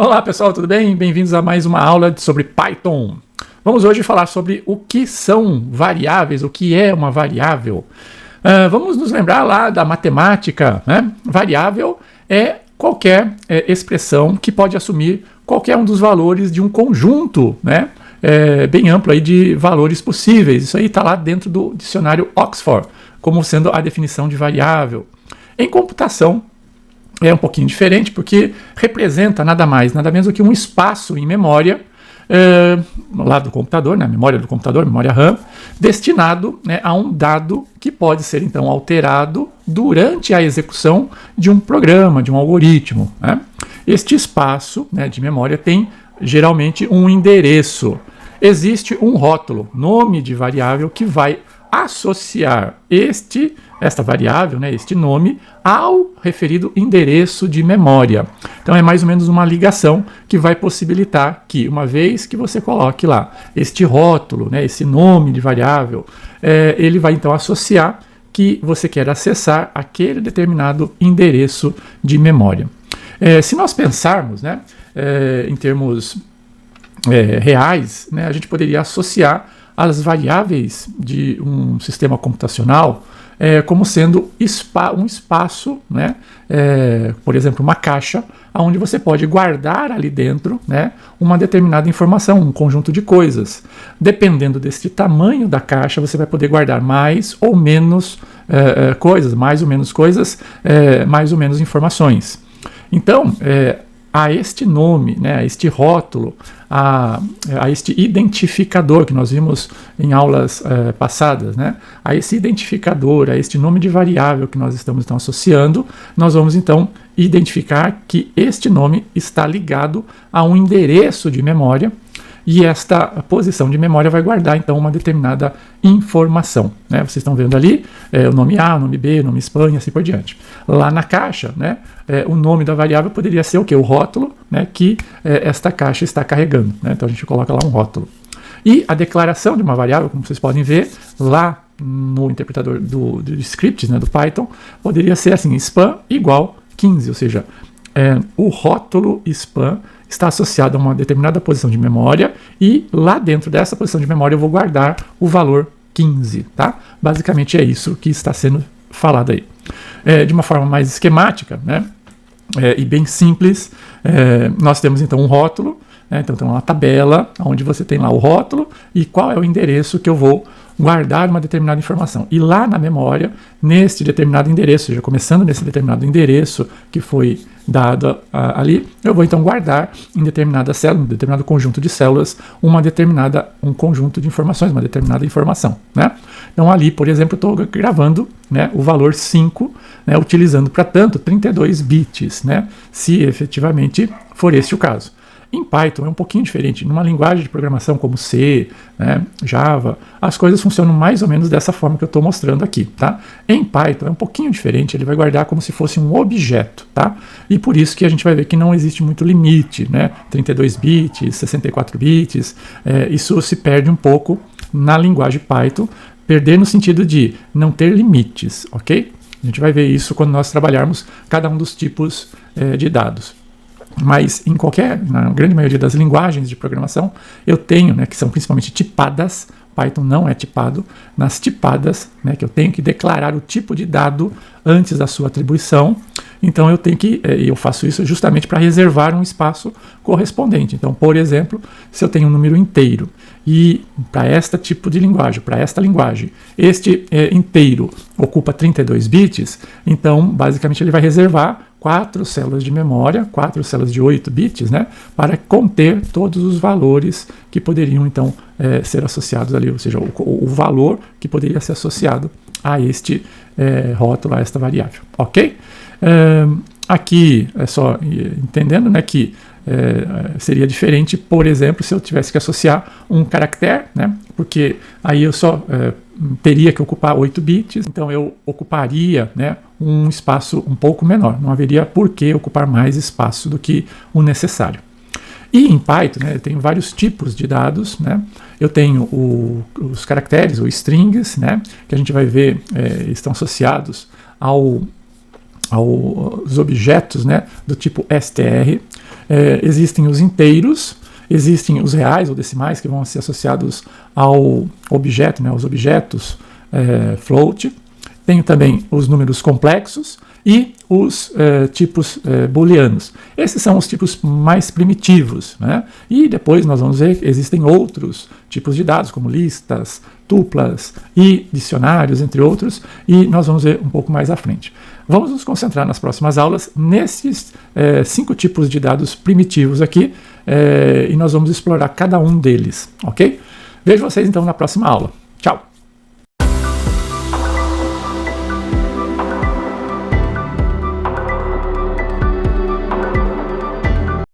Olá pessoal, tudo bem? Bem-vindos a mais uma aula sobre Python. Vamos hoje falar sobre o que são variáveis, o que é uma variável. Vamos nos lembrar lá da matemática, né? Variável é qualquer expressão que pode assumir qualquer um dos valores de um conjunto, né? Bem amplo aí de valores possíveis. Isso aí está lá dentro do dicionário Oxford, como sendo a definição de variável. Em computação, é um pouquinho diferente, porque representa nada mais, nada menos do que um espaço em memória, lá do computador, né, memória do computador, memória RAM, destinado, né, a um dado que pode ser, então, alterado durante a execução de um programa, de um algoritmo, né? Este espaço, né, de memória tem, geralmente, um endereço. Existe um rótulo, nome de variável, que vai associar esta variável, né, este nome, ao referido endereço de memória. Então é mais ou menos uma ligação que vai possibilitar que, uma vez que você coloque lá este rótulo, né, esse nome de variável, ele vai então associar que você quer acessar aquele determinado endereço de memória. Se nós pensarmos, né, em termos reais, né, a gente poderia associar as variáveis de um sistema computacional como sendo um espaço, né, por exemplo, uma caixa, onde você pode guardar ali dentro, né, uma determinada informação, um conjunto de coisas. Dependendo deste tamanho da caixa, você vai poder guardar mais ou menos coisas, mais ou menos coisas, mais ou menos informações. Então, a este nome, né, a este rótulo, a este identificador que nós vimos em aulas passadas, né, a esse identificador, a este nome de variável que nós estamos então associando, nós vamos então identificar que este nome está ligado a um endereço de memória, e esta posição de memória vai guardar então uma determinada informação, né? Vocês estão vendo ali o nome A, o nome B, o nome Espanha, assim por diante. Lá na caixa, né, o nome da variável poderia ser o quê? O rótulo, né, que esta caixa está carregando, né? Então a gente coloca lá um rótulo. E a declaração de uma variável, como vocês podem ver, lá no interpretador do scripts, né, do Python, poderia ser assim, span igual 15, ou seja, o rótulo span está associado a uma determinada posição de memória e lá dentro dessa posição de memória eu vou guardar o valor 15, tá? Basicamente é isso que está sendo falado aí. De uma forma mais esquemática, né, e bem simples, nós temos então um rótulo, né, então tem uma tabela onde você tem lá o rótulo e qual é o endereço que eu vou guardar uma determinada informação. E lá na memória, nesse determinado endereço, ou seja, começando nesse determinado endereço que foi dado ali, eu vou então guardar em determinada célula, em determinado conjunto de células, um conjunto de informações, uma determinada informação, né? Então ali, por exemplo, eu estou gravando, né, o valor 5, né, utilizando, para tanto, 32 bits, né, se efetivamente for este o caso. Em Python é um pouquinho diferente. Numa linguagem de programação como C, né, Java, as coisas funcionam mais ou menos dessa forma que eu estou mostrando aqui, tá? Em Python é um pouquinho diferente, ele vai guardar como se fosse um objeto, tá? E por isso que a gente vai ver que não existe muito limite, né? 32 bits, 64 bits, isso se perde um pouco na linguagem Python, perder no sentido de não ter limites, ok? A gente vai ver isso quando nós trabalharmos cada um dos tipos de dados. Mas na grande maioria das linguagens de programação, eu tenho, né, que são principalmente tipadas. Python não é tipado. Nas tipadas, né, que eu tenho que declarar o tipo de dado antes da sua atribuição. Então eu faço isso justamente para reservar um espaço correspondente. Então, por exemplo, se eu tenho um número inteiro e para este tipo de linguagem, para esta linguagem, este inteiro ocupa 32 bits, então basicamente ele vai reservar 4 células de memória, 4 células de 8 bits, né, para conter todos os valores que poderiam então ser associados ali, ou seja, o valor que poderia ser associado a este rótulo, a esta variável, ok? Aqui é só entendendo, né, que seria diferente, por exemplo, se eu tivesse que associar um caractere, né, porque aí eu só teria que ocupar 8 bits, então eu ocuparia, né, um espaço um pouco menor, não haveria por que ocupar mais espaço do que o necessário. E em Python, né, eu tenho vários tipos de dados, né? Eu tenho os caracteres, ou strings, né, que a gente vai ver estão associados aos objetos, né, do tipo str. existem os inteiros, existem os reais ou decimais que vão ser associados ao objeto, né, os objetos float. Tem também os números complexos e os tipos booleanos. Esses são os tipos mais primitivos, né? E depois nós vamos ver que existem outros tipos de dados, como listas, tuplas e dicionários, entre outros, e nós vamos ver um pouco mais à frente. Vamos nos concentrar nas próximas aulas nesses 5 tipos de dados primitivos aqui, e nós vamos explorar cada um deles, ok? Vejo vocês então na próxima aula. Tchau!